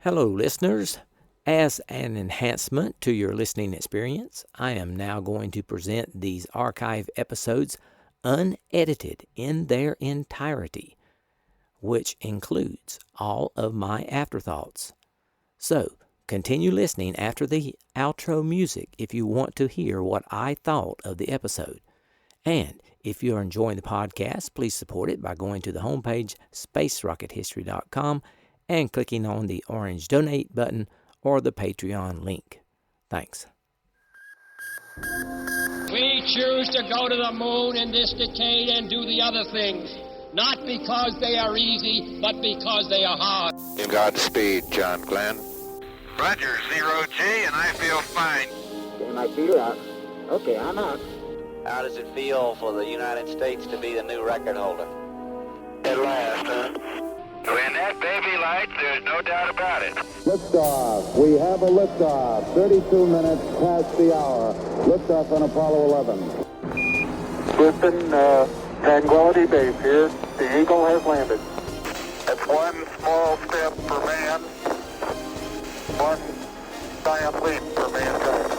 Hello, listeners. As an enhancement to your listening experience, I am now going to present these archive episodes unedited in their entirety, which includes all of my afterthoughts. So, continue listening after the outro music if you want to hear what I thought of the episode. And if you are enjoying the podcast, please support it by going to the homepage, spacerockethistory.com, and clicking on the orange donate button or the Patreon link. Thanks. We choose to go to the moon in this decade and do the other things, not because they are easy, but because they are hard. Godspeed, John Glenn. Roger, 0G, and I feel fine. Getting my feet out. Okay, I'm out. How does it feel for the United States to be the new record holder? At last, huh? When that baby lights, there's no doubt about it. Liftoff. We have a liftoff. 32 minutes past the hour. Liftoff on Apollo 11. Houston, Tranquility Base here. The Eagle has landed. It's one small step for man, one giant leap for mankind.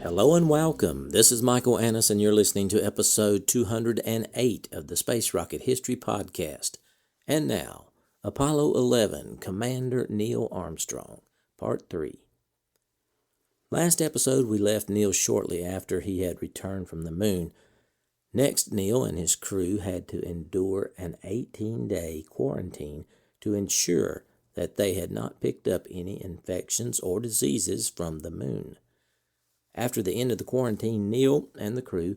Hello and welcome. This is Michael Annis, and you're listening to episode 208 of the Space Rocket History Podcast. And now, Apollo 11, Commander Neil Armstrong, Part 3. Last episode, we left Neil shortly after he had returned from the moon. Next, Neil and his crew had to endure an 18-day quarantine to ensure that they had not picked up any infections or diseases from the moon. After the end of the quarantine, Neil and the crew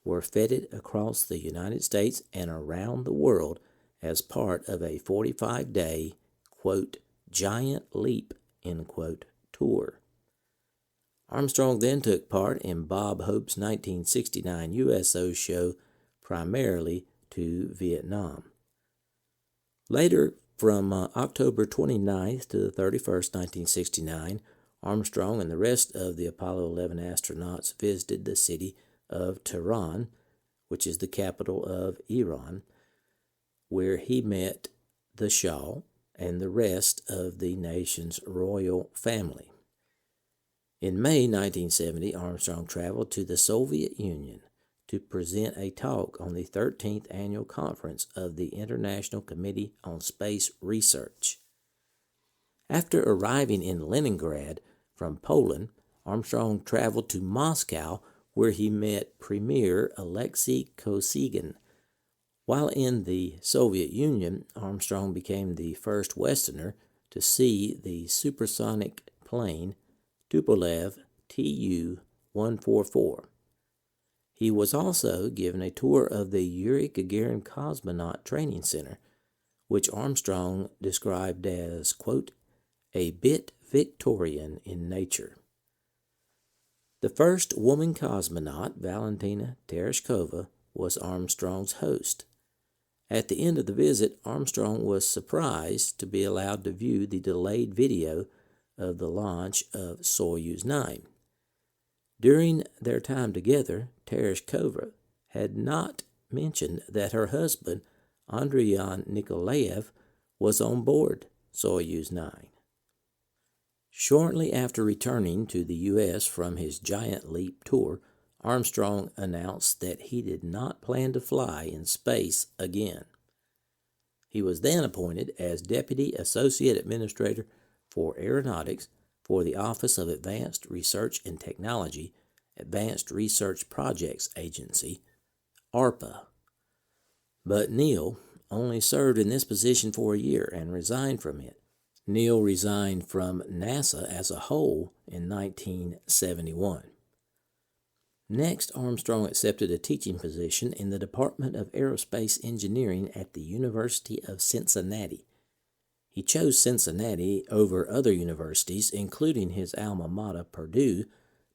were feted across the United States and around the world as part of a 45-day, quote, giant leap, end quote, tour. Armstrong then took part in Bob Hope's 1969 USO show, primarily to Vietnam. Later, from October 29th to the 31st, 1969, Armstrong and the rest of the Apollo 11 astronauts visited the city of Tehran, which is the capital of Iran, where he met the Shah and the rest of the nation's royal family. In May 1970, Armstrong traveled to the Soviet Union to present a talk on the 13th Annual Conference of the International Committee on Space Research. After arriving in Leningrad from Poland, Armstrong traveled to Moscow, where he met Premier Alexei Kosygin. While in the Soviet Union, Armstrong became the first Westerner to see the supersonic plane Tupolev Tu-144. He was also given a tour of the Yuri Gagarin Cosmonaut Training Center, which Armstrong described as, quote, a bit Victorian in nature. The first woman cosmonaut, Valentina Tereshkova, was Armstrong's host. At the end of the visit, Armstrong was surprised to be allowed to view the delayed video of the launch of Soyuz 9. During their time together, Tereshkova had not mentioned that her husband, Andriy Nikolaev, was on board Soyuz 9. Shortly after returning to the U.S. from his Giant Leap tour, Armstrong announced that he did not plan to fly in space again. He was then appointed as Deputy Associate Administrator for Aeronautics for the Office of Advanced Research and Technology, Advanced Research Projects Agency, ARPA. But Neil only served in this position for a year and resigned from it. Neil resigned from NASA as a whole in 1971. Next, Armstrong accepted a teaching position in the Department of Aerospace Engineering at the University of Cincinnati. He chose Cincinnati over other universities, including his alma mater, Purdue,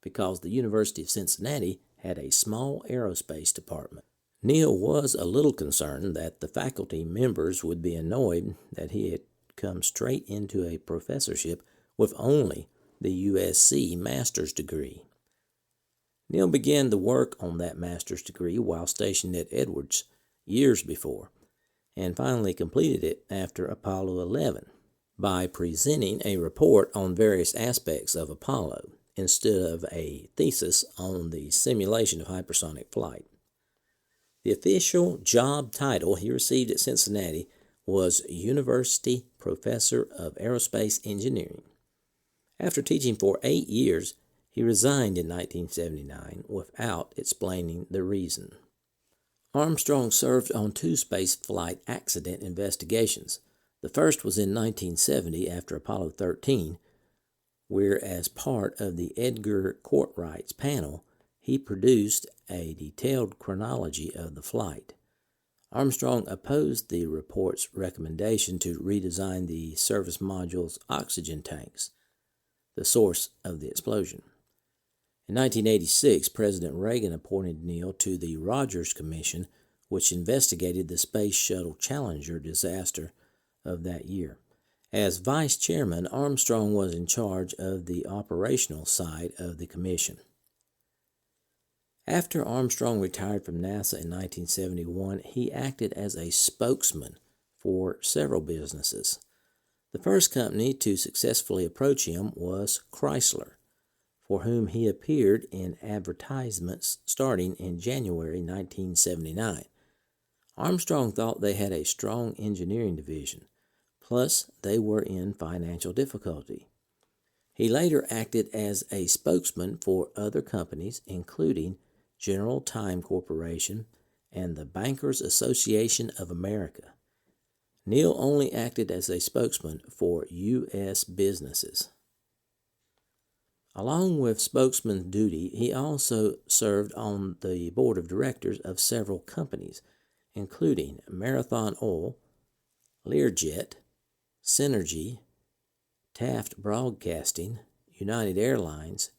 because the University of Cincinnati had a small aerospace department. Neil was a little concerned that the faculty members would be annoyed that he had come straight into a professorship with only the USC master's degree. Neil began the work on that master's degree while stationed at Edwards years before, and finally completed it after Apollo 11 by presenting a report on various aspects of Apollo instead of a thesis on the simulation of hypersonic flight. The official job title he received at Cincinnati was University Professor of Aerospace Engineering. After teaching for 8 years, he resigned in 1979 without explaining the reason. Armstrong served on 2 space flight accident investigations. The first was in 1970 after Apollo 13, where as part of the Edgar Courtwright's panel, he produced a detailed chronology of the flight. Armstrong opposed the report's recommendation to redesign the service module's oxygen tanks, the source of the explosion. In 1986, President Reagan appointed Neal to the Rogers Commission, which investigated the Space Shuttle Challenger disaster of that year. As vice chairman, Armstrong was in charge of the operational side of the commission. After Armstrong retired from NASA in 1971, he acted as a spokesman for several businesses. The first company to successfully approach him was Chrysler, for whom he appeared in advertisements starting in January 1979. Armstrong thought they had a strong engineering division, plus they were in financial difficulty. He later acted as a spokesman for other companies, including General Time Corporation and the Bankers Association of America. Neal only acted as a spokesman for U.S. businesses. Along with spokesman duty, he also served on the board of directors of several companies, including Marathon Oil, Learjet, Synergy, Taft Broadcasting, United Airlines,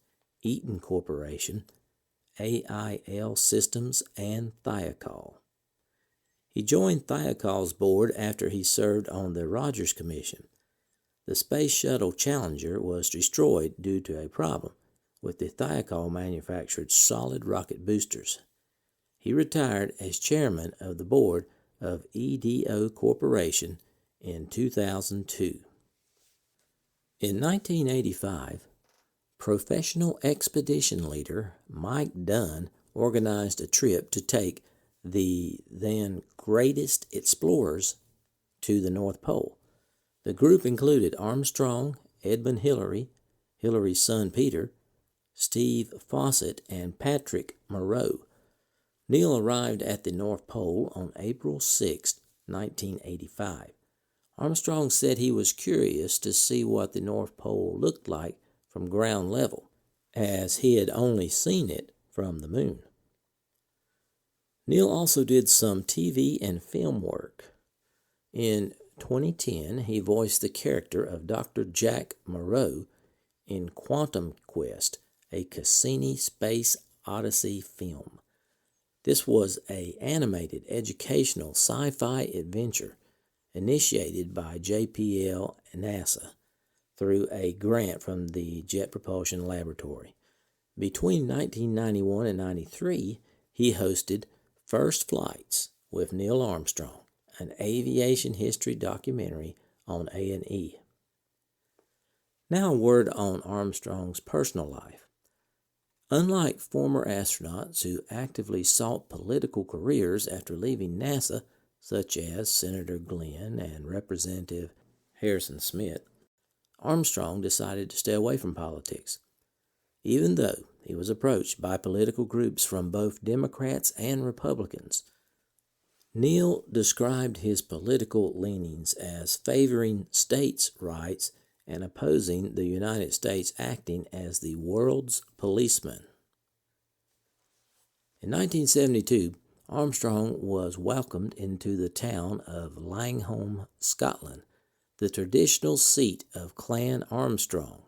Eaton Corporation, AIL Systems, and Thiokol. He joined Thiokol's board after he served on the Rogers Commission. The Space Shuttle Challenger was destroyed due to a problem with the Thiokol manufactured solid rocket boosters. He retired as chairman of the board of EDO Corporation in 2002. In 1985, professional expedition leader Mike Dunn organized a trip to take the then greatest explorers to the North Pole. The group included Armstrong, Edmund Hillary, Hillary's son Peter, Steve Fawcett, and Patrick Moreau. Neal arrived at the North Pole on April 6, 1985. Armstrong said he was curious to see what the North Pole looked like from ground level, as he had only seen it from the moon. Neal also did some TV and film work. In 2010, he voiced the character of Dr. Jack Moreau in Quantum Quest, a Cassini Space Odyssey film. This was an animated educational sci-fi adventure initiated by JPL and NASA through a grant from the Jet Propulsion Laboratory. Between 1991 and 93, he hosted First Flights with Neil Armstrong, an aviation history documentary on A&E. Now a word on Armstrong's personal life. Unlike former astronauts who actively sought political careers after leaving NASA, such as Senator Glenn and Representative Harrison Smith, Armstrong decided to stay away from politics. Even though he was approached by political groups from both Democrats and Republicans, Neal described his political leanings as favoring states' rights and opposing the United States acting as the world's policeman. In 1972, Armstrong was welcomed into the town of Langholm, Scotland, the traditional seat of Clan Armstrong.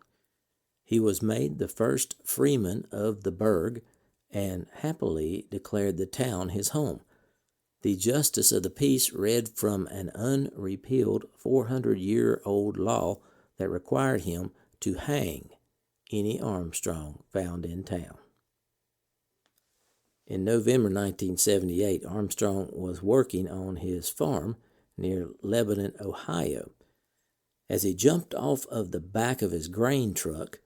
He was made the first freeman of the burgh and happily declared the town his home. The Justice of the Peace read from an unrepealed 400-year-old law that required him to hang any Armstrong found in town. In November 1978, Armstrong was working on his farm near Lebanon, Ohio. As he jumped off of the back of his grain truck,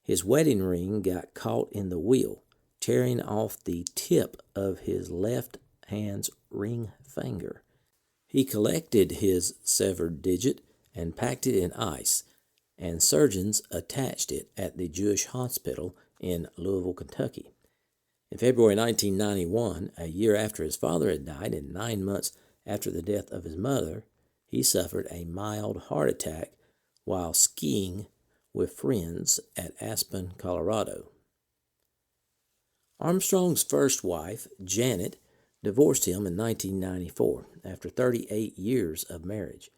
his wedding ring got caught in the wheel, tearing off the tip of his left hand's ring finger. He collected his severed digit and packed it in ice, and surgeons attached it at the Jewish Hospital in Louisville, Kentucky. In February 1991, a year after his father had died and 9 months after the death of his mother, he suffered a mild heart attack while skiing with friends at Aspen, Colorado. Armstrong's first wife, Janet, divorced him in 1994 after 38 years of marriage.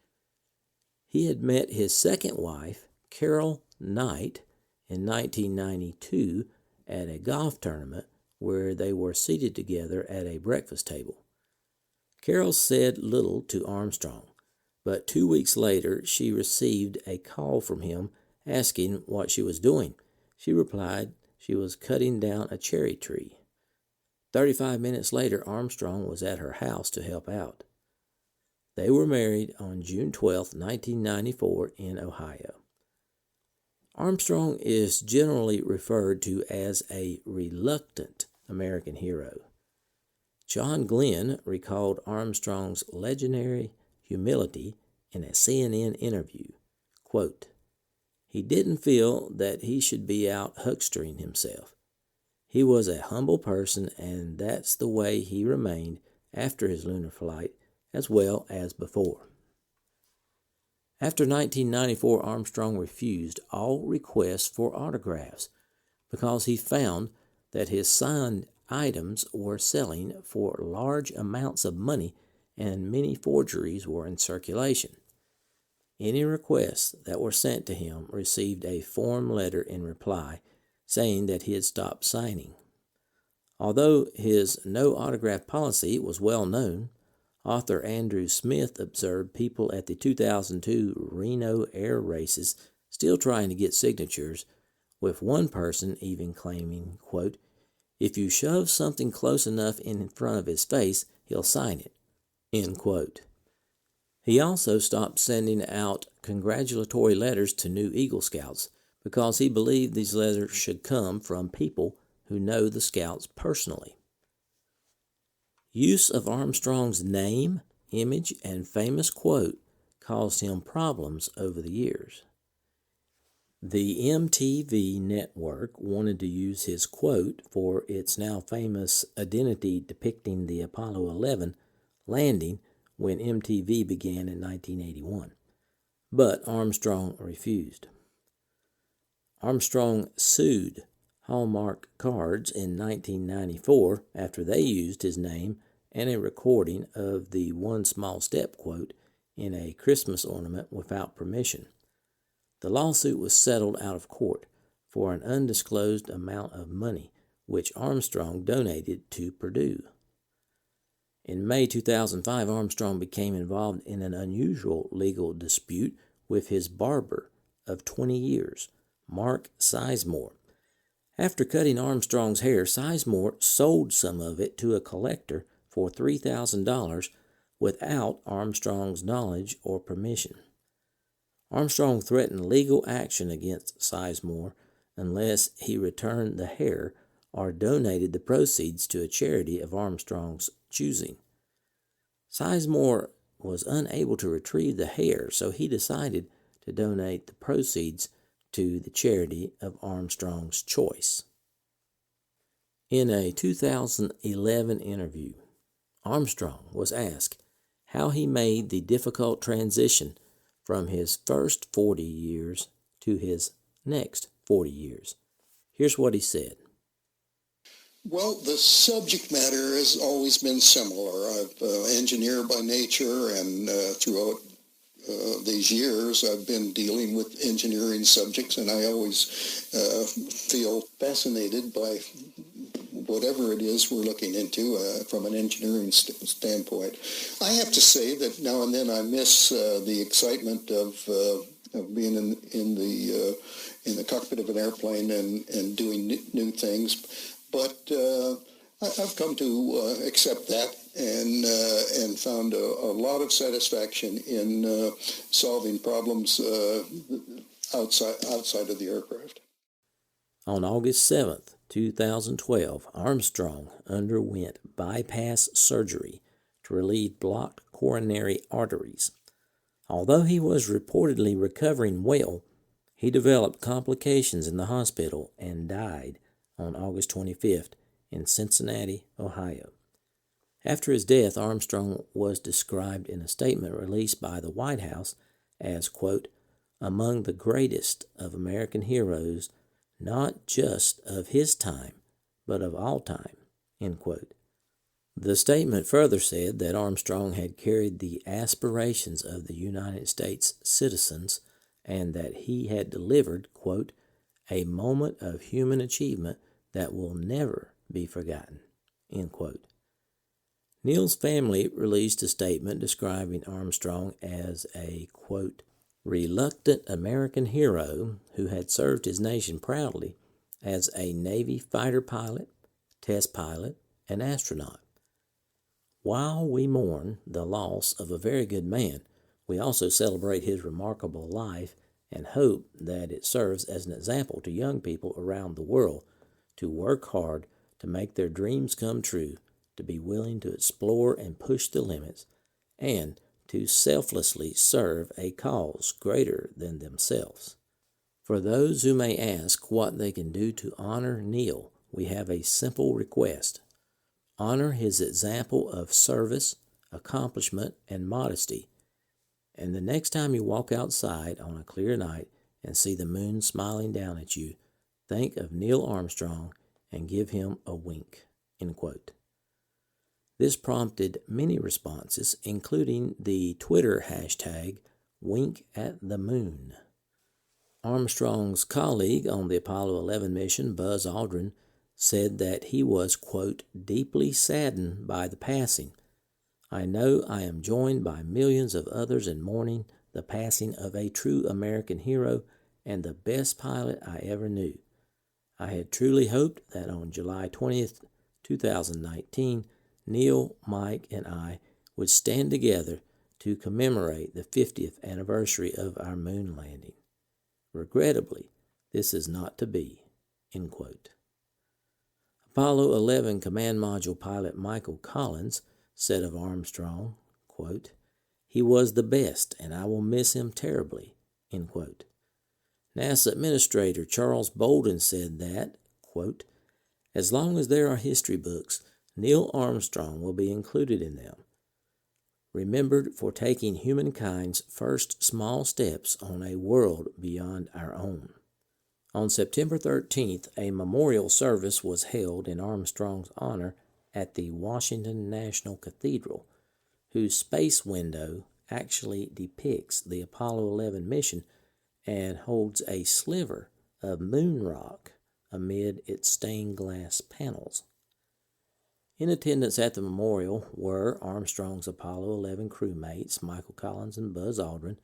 He had met his second wife, Carol Knight, in 1992 at a golf tournament where they were seated together at a breakfast table. Carol said little to Armstrong, but 2 weeks later she received a call from him asking what she was doing. She replied she was cutting down a cherry tree. 35 minutes later, Armstrong was at her house to help out. They were married on June 12, 1994 in Ohio. Armstrong is generally referred to as a reluctant American hero. John Glenn recalled Armstrong's legendary humility in a CNN interview. Quote, "He didn't feel that he should be out huckstering himself. He was a humble person, and that's the way he remained after his lunar flight as well as before." After 1994, Armstrong refused all requests for autographs because he found that his signed items were selling for large amounts of money and many forgeries were in circulation. Any requests that were sent to him received a form letter in reply saying that he had stopped signing. Although his no autograph policy was well known, author Andrew Smith observed people at the 2002 Reno air races still trying to get signatures, with one person even claiming, quote, "If you shove something close enough in front of his face, he'll sign it," end quote. He also stopped sending out congratulatory letters to new Eagle Scouts because he believed these letters should come from people who know the Scouts personally. Use of Armstrong's name, image, and famous quote caused him problems over the years. The MTV network wanted to use his quote for its now famous identity depicting the Apollo 11 landing when MTV began in 1981, but Armstrong refused. Armstrong sued Hallmark Cards in 1994 after they used his name and a recording of the "One Small Step" quote in a Christmas ornament without permission. The lawsuit was settled out of court for an undisclosed amount of money, which Armstrong donated to Purdue. In May 2005, Armstrong became involved in an unusual legal dispute with his barber of 20 years, Mark Sizemore. After cutting Armstrong's hair, Sizemore sold some of it to a collector for $3,000 without Armstrong's knowledge or permission. Armstrong threatened legal action against Sizemore unless he returned the hair or donated the proceeds to a charity of Armstrong's choosing. Sizemore was unable to retrieve the hair, so he decided to donate the proceeds to the charity of Armstrong's choice. In a 2011 interview, Armstrong was asked how he made the difficult transition from his first 40 years to his next 40 years. Here's what he said. Well, the subject matter has always been similar. I've engineer by nature, and throughout these years I've been dealing with engineering subjects, and I always feel fascinated by whatever it is we're looking into from an engineering standpoint. I have to say that now and then I miss the excitement of being in the cockpit of an airplane and doing new things. But I've come to accept that and found a lot of satisfaction in solving problems outside of the aircraft. On August 7th, 2012, Armstrong underwent bypass surgery to relieve blocked coronary arteries. Although he was reportedly recovering well, he developed complications in the hospital and died on August 25th in Cincinnati, Ohio. After his death, Armstrong was described in a statement released by the White House as, quote, among the greatest of American heroes, not just of his time, but of all time, end quote. The statement further said that Armstrong had carried the aspirations of the United States citizens and that he had delivered, quote, a moment of human achievement that will never be forgotten, end quote. Neil's family released a statement describing Armstrong as a, quote, reluctant American hero who had served his nation proudly as a Navy fighter pilot, test pilot, and astronaut. While we mourn the loss of a very good man, we also celebrate his remarkable life and hope that it serves as an example to young people around the world to work hard to make their dreams come true, to be willing to explore and push the limits, and to selflessly serve a cause greater than themselves. For those who may ask what they can do to honor Neil, we have a simple request. Honor his example of service, accomplishment, and modesty. And the next time you walk outside on a clear night and see the moon smiling down at you, think of Neil Armstrong and give him a wink, end quote. This prompted many responses, including the Twitter hashtag #WinkAtTheMoon. Armstrong's colleague on the Apollo 11 mission, Buzz Aldrin, said that he was, quote, deeply saddened by the passing. I know I am joined by millions of others in mourning the passing of a true American hero and the best pilot I ever knew. I had truly hoped that on July 20th, 2019, Neil, Mike, and I would stand together to commemorate the 50th anniversary of our moon landing. Regrettably, this is not to be, end quote. Apollo 11 Command Module pilot Michael Collins said of Armstrong, quote, he was the best and I will miss him terribly, end quote. NASA Administrator Charles Bolden said that, quote, as long as there are history books, Neil Armstrong will be included in them, remembered for taking humankind's first small steps on a world beyond our own. On September 13th, a memorial service was held in Armstrong's honor at the Washington National Cathedral, whose space window actually depicts the Apollo 11 mission and holds a sliver of moon rock amid its stained glass panels. In attendance at the memorial were Armstrong's Apollo 11 crewmates Michael Collins and Buzz Aldrin,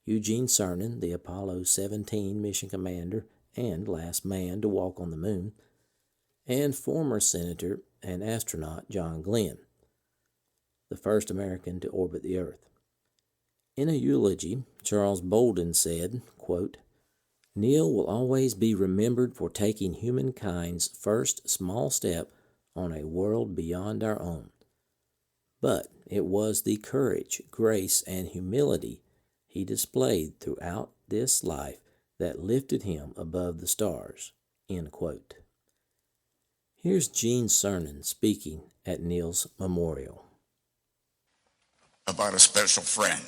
Eugene Cernan, the Apollo 17 mission commander and last man to walk on the moon, and former Senator and astronaut John Glenn, the first American to orbit the Earth. In a eulogy, Charles Bolden said, quote, Neil will always be remembered for taking humankind's first small step on a world beyond our own. But it was the courage, grace, and humility he displayed throughout this life that lifted him above the stars, end quote. Here's Gene Cernan speaking at Neil's memorial. About a special friend.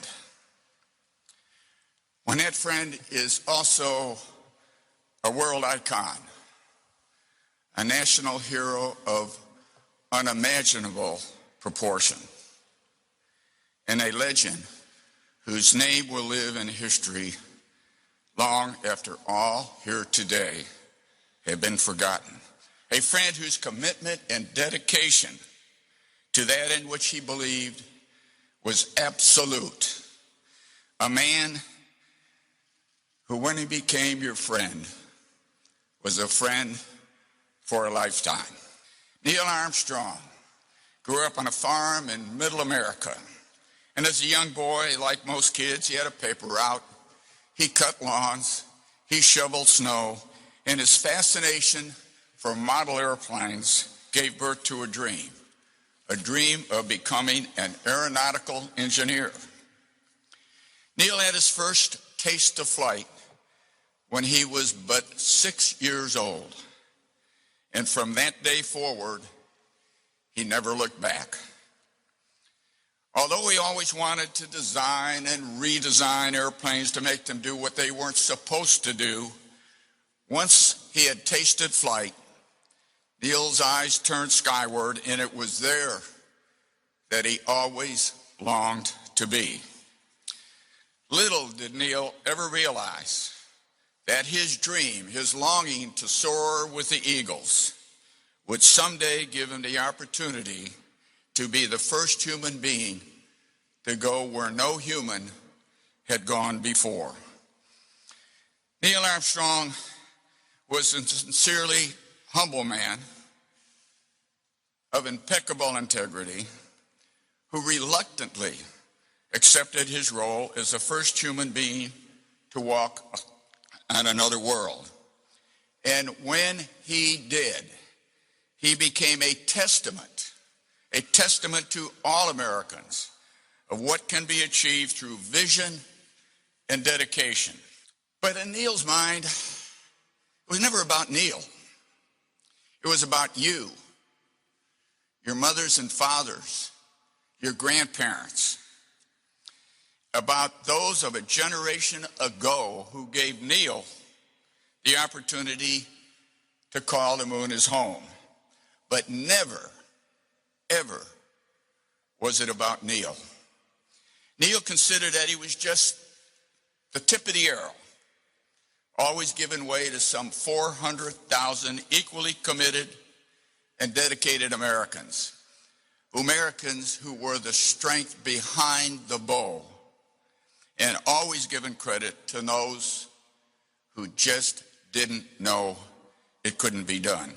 When that friend is also a world icon, a national hero of unimaginable proportion, and a legend whose name will live in history long after all here today have been forgotten. A friend whose commitment and dedication to that in which he believed was absolute. A man who, when he became your friend, was a friend for a lifetime. Neil Armstrong grew up on a farm in middle America. And as a young boy, like most kids, he had a paper route. He cut lawns, he shoveled snow, and his fascination for model airplanes gave birth to a dream of becoming an aeronautical engineer. Neil had his first taste of flight when he was but 6 years old. And from that day forward, he never looked back. Although he always wanted to design and redesign airplanes to make them do what they weren't supposed to do, once he had tasted flight, Neil's eyes turned skyward, and it was there that he always longed to be. Little did Neil ever realize that his dream, his longing to soar with the eagles, would someday give him the opportunity to be the first human being to go where no human had gone before. Neil Armstrong was a sincerely humble man of impeccable integrity who reluctantly accepted his role as the first human being to walk on another world. And when he did, he became a testament to all Americans of what can be achieved through vision and dedication. But in Neil's mind, it was never about Neil. It was about you, your mothers and fathers, your grandparents, about those of a generation ago who gave Neil the opportunity to call the moon his home. But never, ever was it about Neil. Neil considered that he was just the tip of the arrow, always giving way to some 400,000 equally committed and dedicated Americans who were the strength behind the bow, and always giving credit to those who just didn't know it couldn't be done.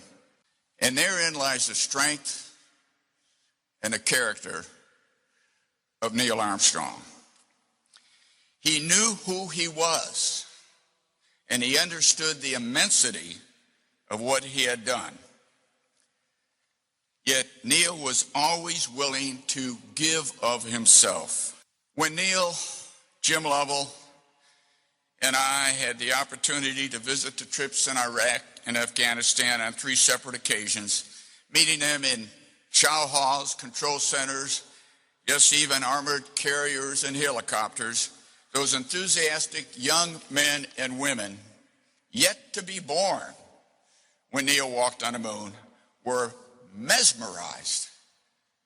And therein lies the strength and the character of Neil Armstrong. He knew who he was, and he understood the immensity of what he had done. Yet Neil was always willing to give of himself. When Neil, Jim Lovell, and I had the opportunity to visit the troops in Iraq and Afghanistan on 3 separate occasions, meeting them in chow halls, control centers, yes, even armored carriers and helicopters, those enthusiastic young men and women, yet to be born when Neil walked on the moon, were mesmerized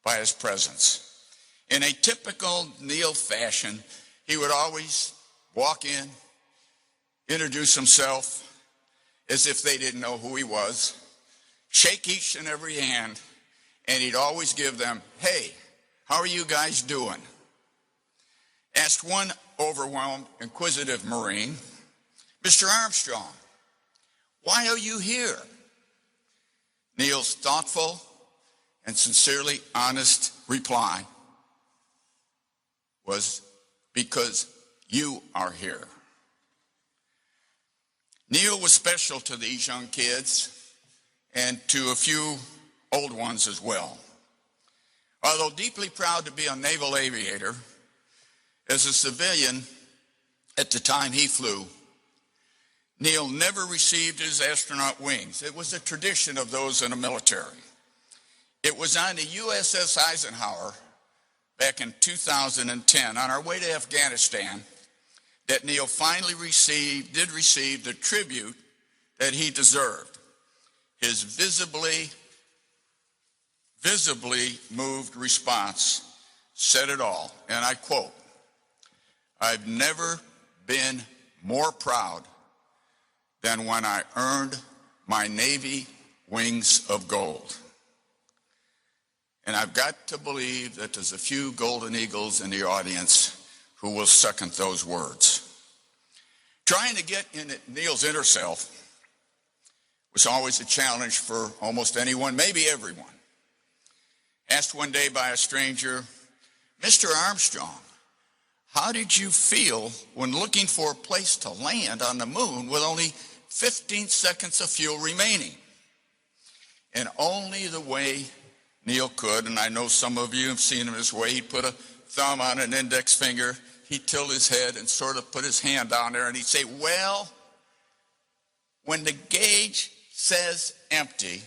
by his presence. In a typical Neil fashion, he would always walk in, introduce himself as if they didn't know who he was, shake each and every hand, and he'd always give them, "Hey, how are you guys doing?" Asked one overwhelmed, inquisitive Marine, "Mr. Armstrong, why are you here?" Neil's thoughtful and sincerely honest reply was, "Because you are here." Neil was special to these young kids and to a few old ones as well. Although deeply proud to be a naval aviator, as a civilian at the time he flew, Neil never received his astronaut wings. It was a tradition of those in the military. It was on the USS Eisenhower back in 2010 on our way to Afghanistan that Neil finally did receive the tribute that he deserved. His visibly moved response said it all, and I quote, "I've never been more proud than when I earned my Navy wings of gold." And I've got to believe that there's a few Golden Eagles in the audience who will second those words. Trying to get in Neil's inner self, was always a challenge for almost anyone, maybe everyone. Asked one day by a stranger, "Mr. Armstrong, how did you feel when looking for a place to land on the moon with only 15 seconds of fuel remaining?" And only the way Neil could, and I know some of you have seen him this way, he'd put a thumb on an index finger, he'd tilt his head and sort of put his hand down there, and he'd say, "Well, when the gauge says empty,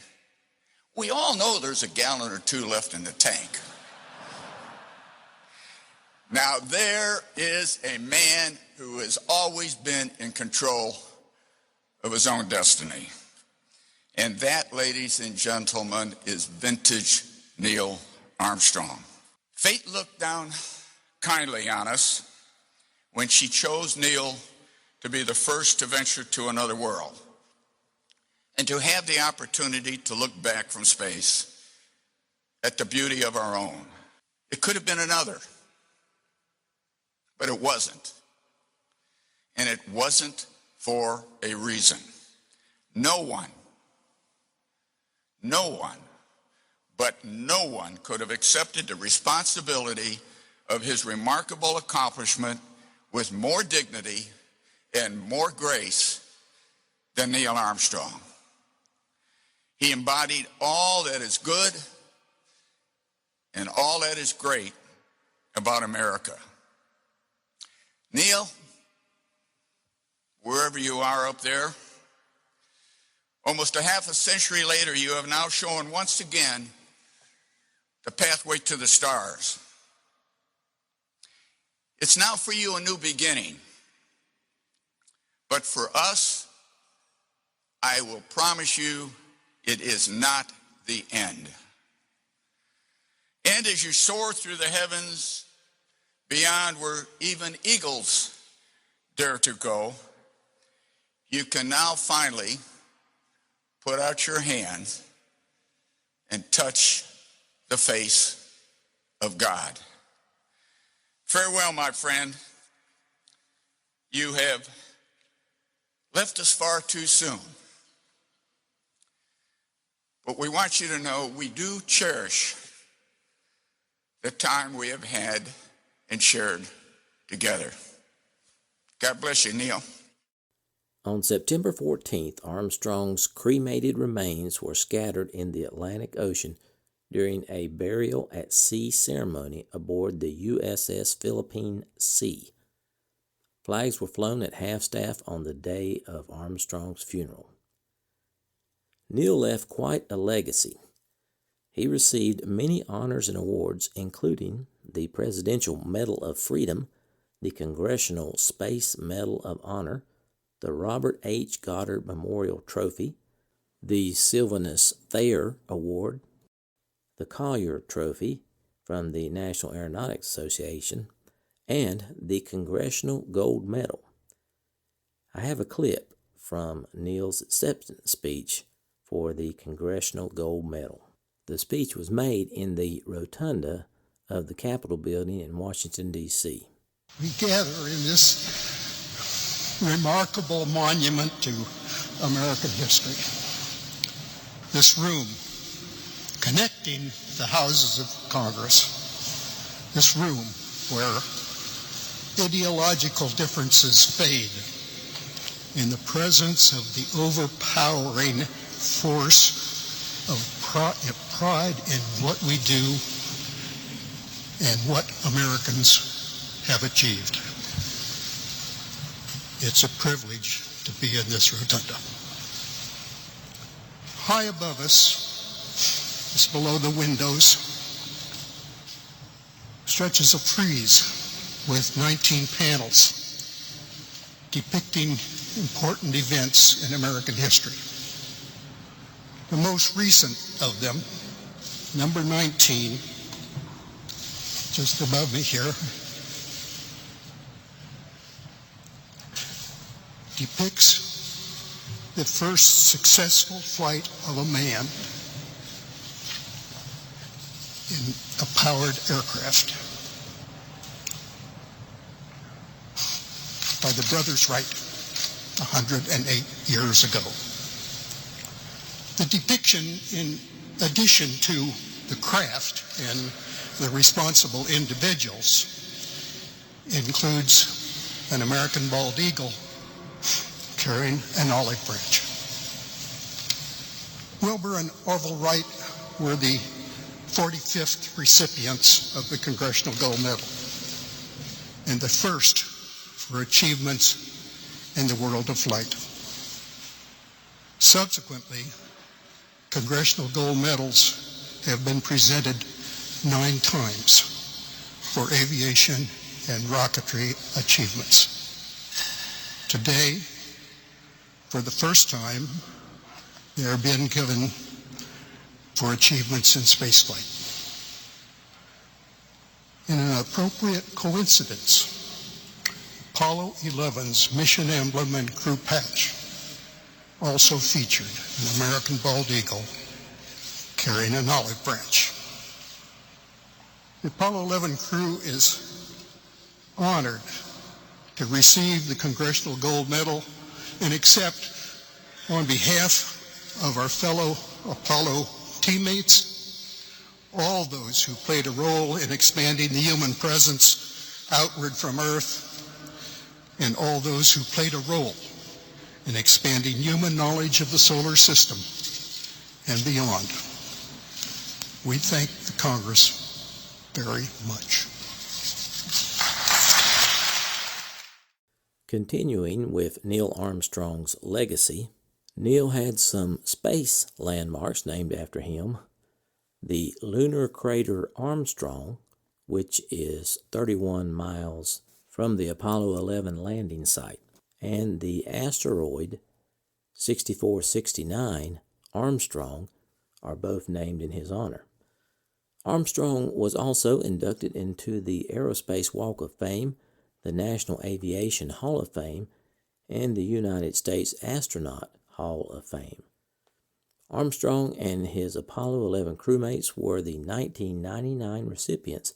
we all know there's a gallon or two left in the tank." Now, there is a man who has always been in control of his own destiny. And that, ladies and gentlemen, is vintage Neil Armstrong. Fate looked down kindly on us when she chose Neil to be the first to venture to another world and to have the opportunity to look back from space at the beauty of our own. It could have been another, but it wasn't. And it wasn't for a reason. No one could have accepted the responsibility of his remarkable accomplishment with more dignity and more grace than Neil Armstrong. He embodied all that is good and all that is great about America. Neil, wherever you are up there, almost a half a century later, you have now shown once again the pathway to the stars. It's now for you a new beginning. But for us, I will promise you, it is not the end. And as you soar through the heavens, beyond where even eagles dare to go, you can now finally put out your hands and touch the face of God. Farewell, my friend. You have left us far too soon. But we want you to know we do cherish the time we have had and shared together. God bless you, Neil. On September 14th, Armstrong's cremated remains were scattered in the Atlantic Ocean during a burial at sea ceremony aboard the USS Philippine Sea. Flags were flown at half-staff on the day of Armstrong's funeral. Neil left quite a legacy. He received many honors and awards, including the Presidential Medal of Freedom, the Congressional Space Medal of Honor, the Robert H. Goddard Memorial Trophy, the Sylvanus Thayer Award, the Collier Trophy from the National Aeronautics Association, and the Congressional Gold Medal. I have a clip from Neil's acceptance speech for the Congressional Gold Medal. The speech was made in the rotunda of the Capitol building in Washington, D.C. We gather in this remarkable monument to American history. This room connecting the houses of Congress. This room where ideological differences fade in the presence of the overpowering force of pride in what we do and what Americans have achieved. It's a privilege to be in this rotunda. High above us, just below the windows, stretches a frieze with 19 panels depicting important events in American history. The most recent of them, number 19, just above me here, depicts the first successful flight of a man in a powered aircraft by the brothers Wright 108 years ago. The depiction, in addition to the craft and the responsible individuals, includes an American bald eagle carrying an olive branch. Wilbur and Orville Wright were the 45th recipients of the Congressional Gold Medal and the first for achievements in the world of flight. Subsequently, Congressional Gold Medals have been presented 9 times for aviation and rocketry achievements. Today, for the first time, they are being given for achievements in spaceflight. In an appropriate coincidence, Apollo 11's mission emblem and crew patch also featured an American bald eagle carrying an olive branch. The Apollo 11 crew is honored to receive the Congressional Gold Medal and accept, on behalf of our fellow Apollo teammates, all those who played a role in expanding the human presence outward from Earth, and all those who played a role in expanding human knowledge of the solar system and beyond. We thank the Congress very much. Continuing with Neil Armstrong's legacy, Neil had some space landmarks named after him. The lunar crater Armstrong, which is 31 miles from the Apollo 11 landing site, and the asteroid 6469 Armstrong are both named in his honor. Armstrong was also inducted into the Aerospace Walk of Fame, the National Aviation Hall of Fame, and the United States Astronaut Hall of Fame. Armstrong and his Apollo 11 crewmates were the 1999 recipients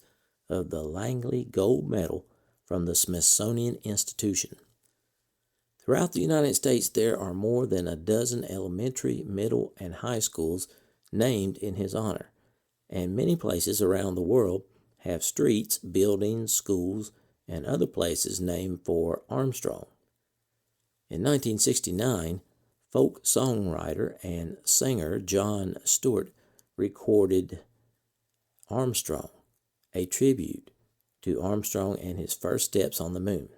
of the Langley Gold Medal from the Smithsonian Institution. Throughout the United States, there are more than a dozen elementary, middle, and high schools named in his honor, and many places around the world have streets, buildings, schools, and other places named for Armstrong. In 1969, folk songwriter and singer John Stewart recorded Armstrong, a tribute to Armstrong and his first steps on the moon.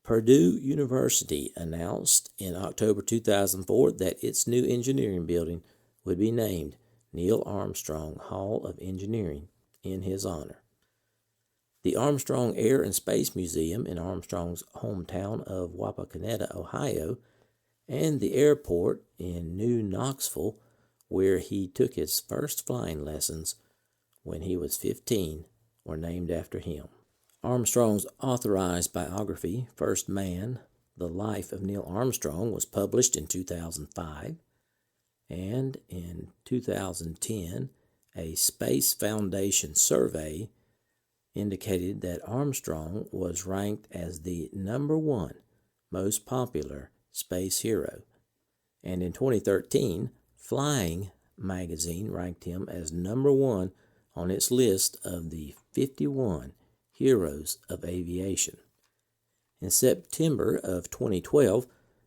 Purdue University announced in October 2004 that its new engineering building would be named Neil Armstrong Hall of Engineering in his honor. The Armstrong Air and Space Museum in Armstrong's hometown of Wapakoneta, Ohio, and the airport in New Knoxville, where he took his first flying lessons when he was 15, were named after him. Armstrong's authorized biography, First Man, The Life of Neil Armstrong, was published in 2005, and in 2010, a Space Foundation survey indicated that Armstrong was ranked as the #1 most popular space hero, and in 2013, Flying magazine ranked him as #1 on its list of the 51 heroes of aviation. In September of 2012,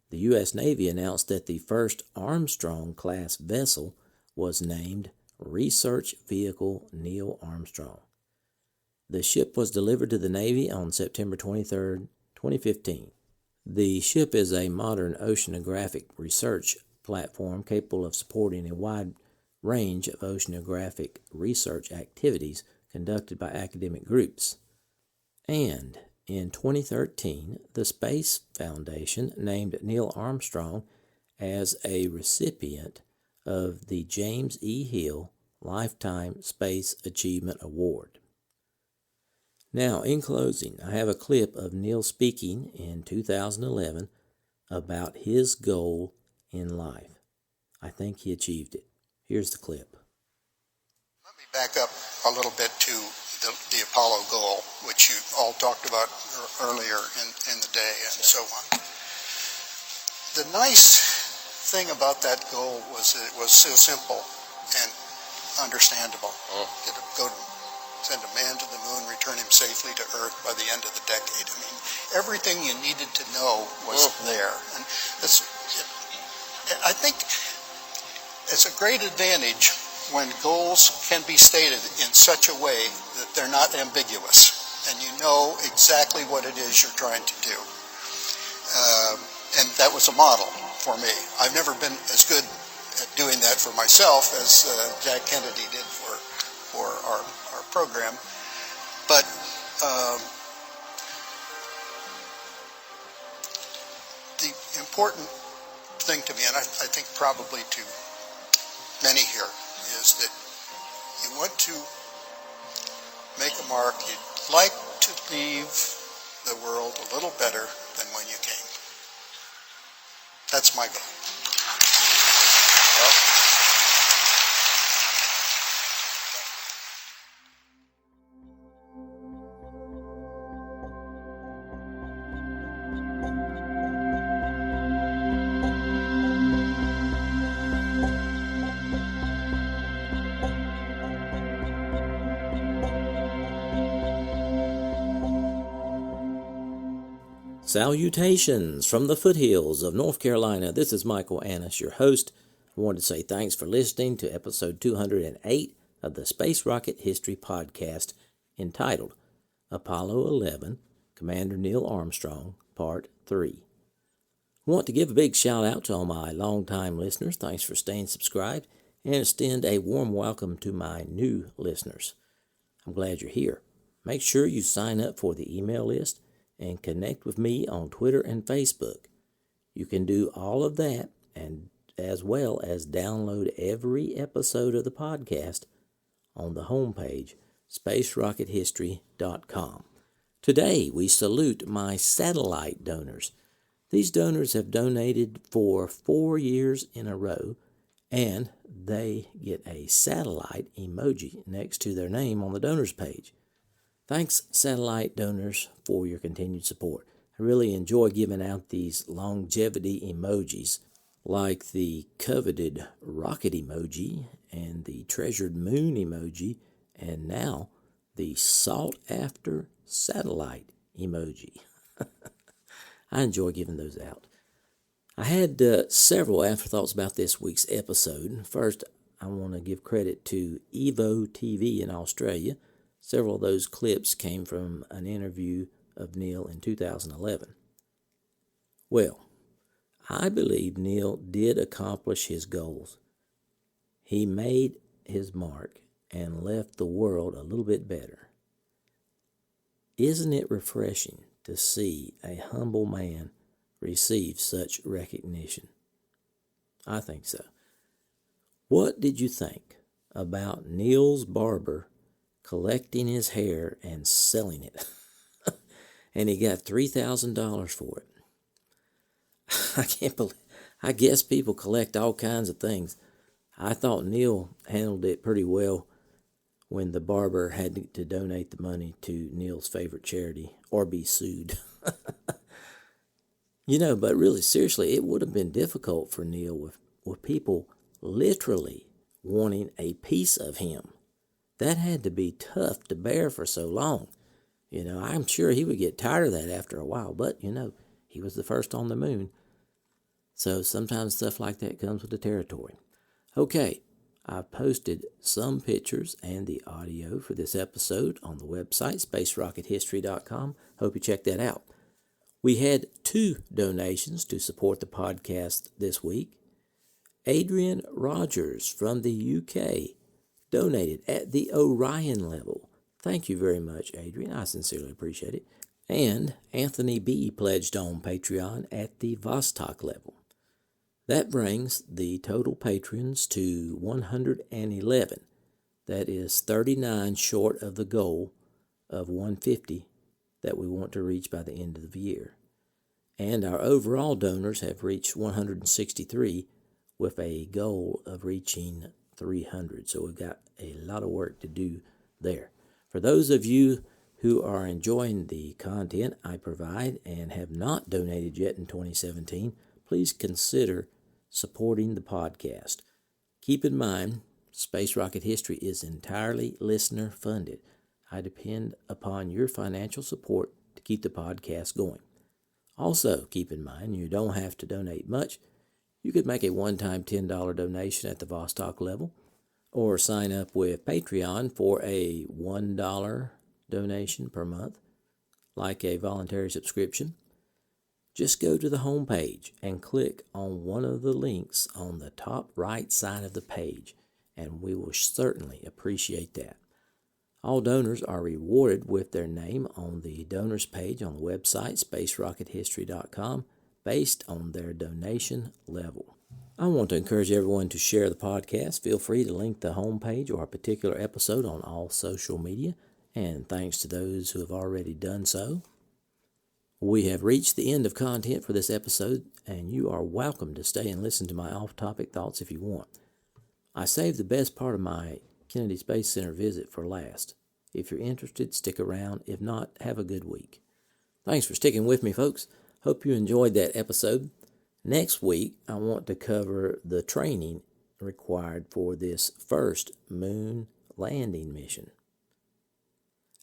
the U.S. Navy announced that the first Armstrong-class vessel was named Research Vehicle Neil Armstrong. The ship was delivered to the Navy on September 23, 2015. The ship is a modern oceanographic research platform capable of supporting a wide range of oceanographic research activities conducted by academic groups. And in 2013, the Space Foundation named Neil Armstrong as a recipient of the James E. Hill Lifetime Space Achievement Award. Now, in closing, I have a clip of Neil speaking in 2011 about his goal in life. I think he achieved it. Here's the clip. Let me back up a little bit to the Apollo goal, which you all talked about earlier in the day and so on. The nice thing about that goal was that it was so simple and understandable. Send a man to the moon, return him safely to Earth by the end of the decade. I mean, everything you needed to know was there. And I think it's a great advantage when goals can be stated in such a way that they're not ambiguous and you know exactly what it is you're trying to do. And that was a model for me. I've never been as good at doing that for myself as Jack Kennedy did for our program. But the important thing to me, and I think probably to many here, is that you want to make a mark. You'd like to leave the world a little better than when you came. That's my goal. Salutations from the foothills of North Carolina. This is Michael Annis, your host. I wanted to say thanks for listening to episode 208 of the Space Rocket History Podcast, entitled Apollo 11, Commander Neil Armstrong, Part 3. I want to give a big shout out to all my longtime listeners. Thanks for staying subscribed, and extend a warm welcome to my new listeners. I'm glad you're here. Make sure you sign up for the email list and connect with me on Twitter and Facebook. You can do all of that, and as well as download every episode of the podcast on the homepage, spacerockethistory.com. Today, we salute my satellite donors. These donors have donated for 4 years in a row, and they get a satellite emoji next to their name on the donors page. Thanks, satellite donors, for your continued support. I really enjoy giving out these longevity emojis, like the coveted rocket emoji and the treasured moon emoji, and now the sought-after satellite emoji. I enjoy giving those out. I had several afterthoughts about this week's episode. First, I want to give credit to Evo TV in Australia. Several of those clips came from an interview of Neil in 2011. Well, I believe Neil did accomplish his goals. He made his mark and left the world a little bit better. Isn't it refreshing to see a humble man receive such recognition? I think so. What did you think about Neil's barber collecting his hair and selling it? And he got $3,000 for it. I can't believe. I guess people collect all kinds of things. I thought Neil handled it pretty well when the barber had to donate the money to Neil's favorite charity or be sued. But really, seriously, it would have been difficult for Neil with people literally wanting a piece of him. That had to be tough to bear for so long. I'm sure he would get tired of that after a while, but, he was the first on the moon. So sometimes stuff like that comes with the territory. Okay, I've posted some pictures and the audio for this episode on the website, spacerockethistory.com. Hope you check that out. We had 2 donations to support the podcast this week. Adrian Rogers from the UK donated at the Orion level. Thank you very much, Adrian. I sincerely appreciate it. And Anthony B. pledged on Patreon at the Vostok level. That brings the total patrons to 111. That is 39 short of the goal of 150 that we want to reach by the end of the year. And our overall donors have reached 163 with a goal of reaching 300. So we've got a lot of work to do there. For those of you who are enjoying the content I provide and have not donated yet in 2017, please consider supporting the podcast. Keep in mind, Space Rocket History is entirely listener funded. I depend upon your financial support to keep the podcast going. Also, keep in mind, you don't have to donate much. You could make a one-time $10 donation at the Vostok level, or sign up with Patreon for a $1 donation per month, like a voluntary subscription. Just go to the home page and click on one of the links on the top right side of the page, and we will certainly appreciate that. All donors are rewarded with their name on the donors page on the website, spacerockethistory.com, based on their donation level. I want to encourage everyone to share the podcast. Feel free to link the homepage or a particular episode on all social media, and thanks to those who have already done so. We have reached the end of content for this episode, and you are welcome to stay and listen to my off-topic thoughts if you want. I saved the best part of my Kennedy Space Center visit for last. If you're interested, stick around. If not, have a good week. Thanks for sticking with me, folks. Hope you enjoyed that episode. Next week, I want to cover the training required for this first moon landing mission.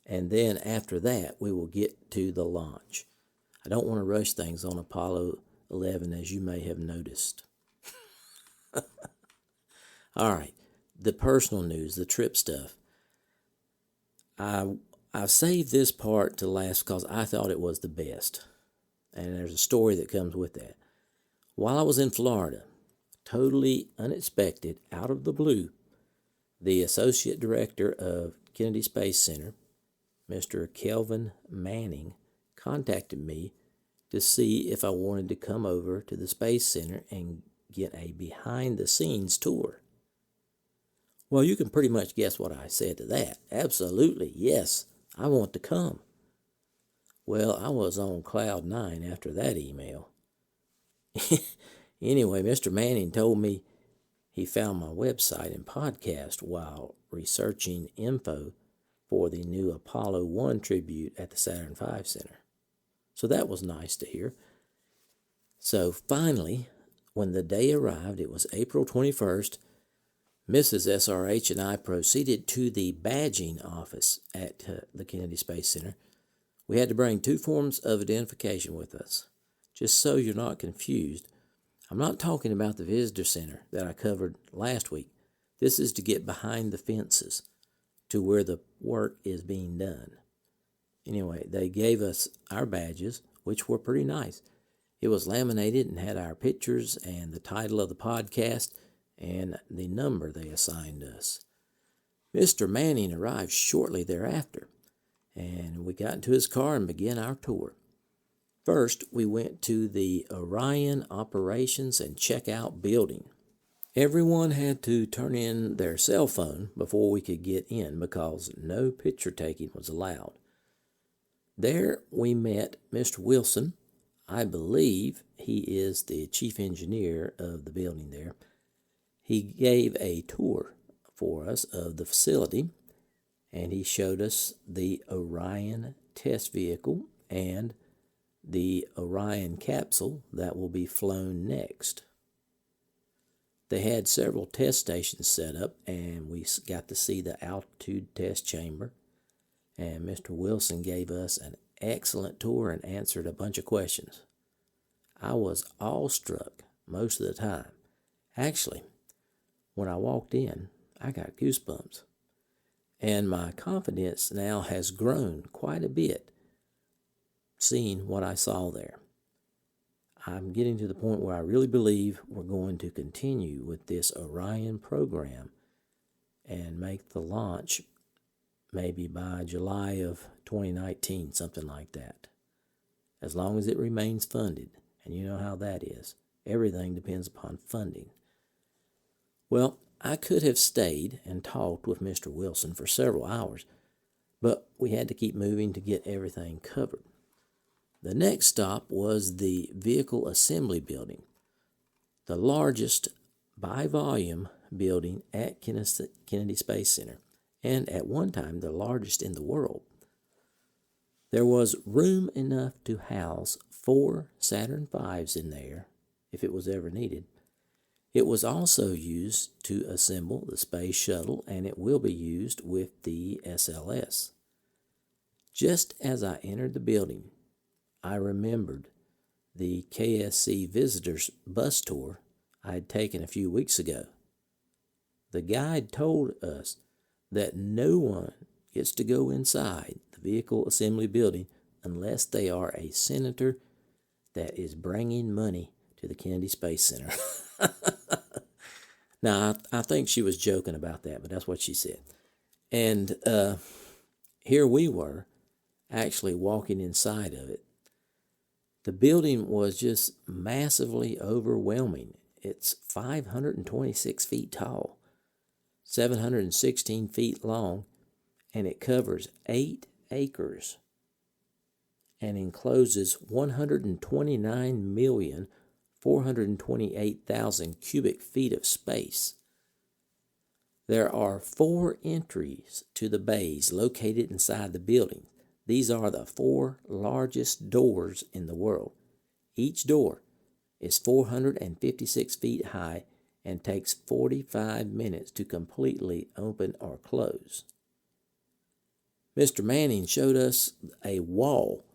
And then after that, we will get to the launch. I don't want to rush things on Apollo 11, as you may have noticed. All right, the personal news, the trip stuff. I've saved this part to last because I thought it was the best. And there's a story that comes with that. While I was in Florida, totally unexpected, out of the blue, the Associate Director of Kennedy Space Center, Mr. Kelvin Manning, contacted me to see if I wanted to come over to the Space Center and get a behind-the-scenes tour. Well, you can pretty much guess what I said to that. Absolutely, yes, I want to come. Well, I was on cloud 9 after that email. Anyway, Mr. Manning told me he found my website and podcast while researching info for the new Apollo 1 tribute at the Saturn V Center. So that was nice to hear. So finally, when the day arrived, it was April 21st, Mrs. SRH and I proceeded to the badging office at the Kennedy Space Center. We had to bring 2 forms of identification with us. Just so you're not confused, I'm not talking about the visitor center that I covered last week. This is to get behind the fences to where the work is being done. Anyway, they gave us our badges, which were pretty nice. It was laminated and had our pictures and the title of the podcast and the number they assigned us. Mr. Manning arrived shortly thereafter, and we got into his car and began our tour. First, we went to the Orion Operations and Checkout Building. Everyone had to turn in their cell phone before we could get in because no picture taking was allowed. There we met Mr. Wilson. I believe he is the chief engineer of the building there. He gave a tour for us of the facility, and he showed us the Orion test vehicle and the Orion capsule that will be flown next. They had several test stations set up, and we got to see the altitude test chamber. And Mr. Wilson gave us an excellent tour and answered a bunch of questions. I was awestruck most of the time. Actually, when I walked in, I got goosebumps. And my confidence now has grown quite a bit seeing what I saw there. I'm getting to the point where I really believe we're going to continue with this Orion program and make the launch maybe by July of 2019, something like that. As long as it remains funded, and you know how that is. Everything depends upon funding. Well, I could have stayed and talked with Mr. Wilson for several hours, but we had to keep moving to get everything covered. The next stop was the Vehicle Assembly Building, the largest by volume building at Kennedy Space Center, and at one time the largest in the world. There was room enough to house 4 Saturn V's in there, if it was ever needed, It was also used to assemble the space shuttle, and it will be used with the SLS. Just as I entered the building, I remembered the KSC visitors bus tour I had taken a few weeks ago. The guide told us that no one gets to go inside the vehicle assembly building unless they are a senator that is bringing money to the Kennedy Space Center. Now, I think she was joking about that, but that's what she said. And here we were, actually walking inside of it. The building was just massively overwhelming. It's 526 feet tall, 716 feet long, and it covers 8 acres and encloses 129,428,000 cubic feet of space. There are 4 entries to the bays located inside the building. These are the 4 largest doors in the world. Each door is 456 feet high and takes 45 minutes to completely open or close. Mr. Manning showed us a wall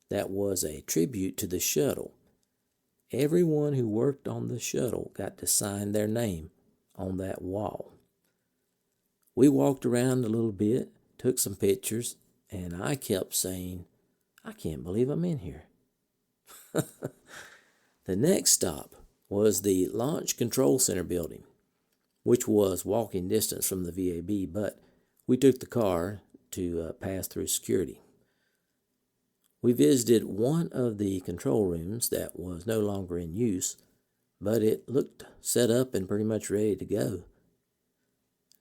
that was a tribute to the shuttle. Everyone who worked on the shuttle got to sign their name on that wall. We walked around a little bit, took some pictures, and I kept saying, I can't believe I'm in here. The next stop was the Launch Control Center building, which was walking distance from the VAB, but we took the car to pass through security. We visited one of the control rooms that was no longer in use, but it looked set up and pretty much ready to go.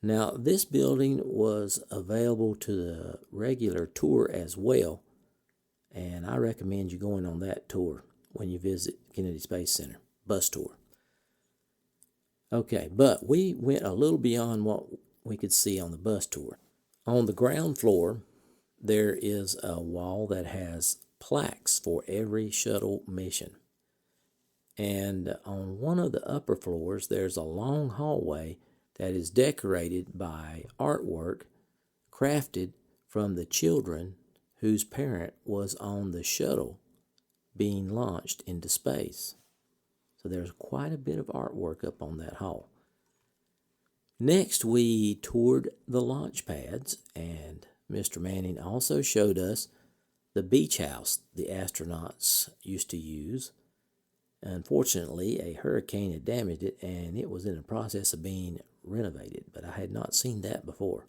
Now, this building was available to the regular tour as well, and I recommend you going on that tour when you visit Kennedy Space Center, bus tour. Okay, but we went a little beyond what we could see on the bus tour. On the ground floor, there is a wall that has plaques for every shuttle mission. And on one of the upper floors, there's a long hallway that is decorated by artwork crafted from the children whose parent was on the shuttle being launched into space. So there's quite a bit of artwork up on that hall. Next, we toured the launch pads, and Mr. Manning also showed us the beach house the astronauts used to use. Unfortunately, a hurricane had damaged it, and it was in the process of being renovated, but I had not seen that before.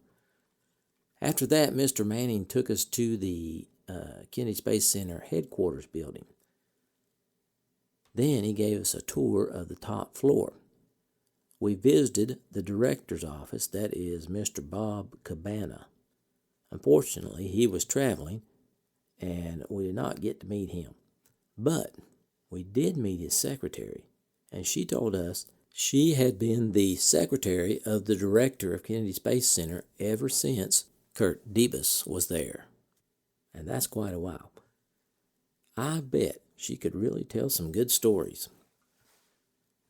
After that, Mr. Manning took us to the Kennedy Space Center headquarters building. Then he gave us a tour of the top floor. We visited the director's office, that is Mr. Bob Cabana. Unfortunately, he was traveling, and we did not get to meet him. But we did meet his secretary, and she told us she had been the secretary of the director of Kennedy Space Center ever since Kurt Debus was there. And that's quite a while. I bet she could really tell some good stories.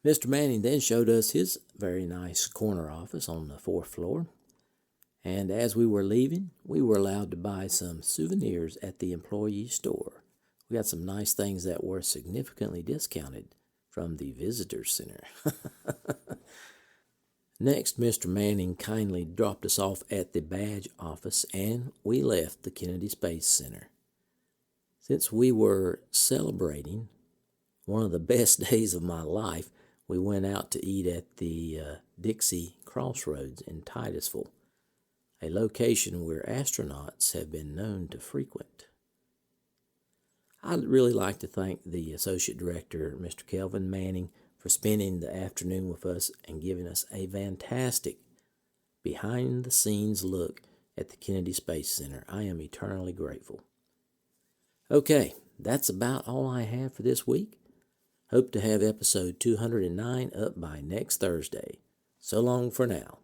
Mr. Manning then showed us his very nice corner office on the 4th floor. And as we were leaving, we were allowed to buy some souvenirs at the employee store. We got some nice things that were significantly discounted from the visitor center. Next, Mr. Manning kindly dropped us off at the badge office, and we left the Kennedy Space Center. Since we were celebrating one of the best days of my life, we went out to eat at the Dixie Crossroads in Titusville, a location where astronauts have been known to frequent. I'd really like to thank the Associate Director, Mr. Kelvin Manning, for spending the afternoon with us and giving us a fantastic behind-the-scenes look at the Kennedy Space Center. I am eternally grateful. Okay, that's about all I have for this week. Hope to have episode 209 up by next Thursday. So long for now.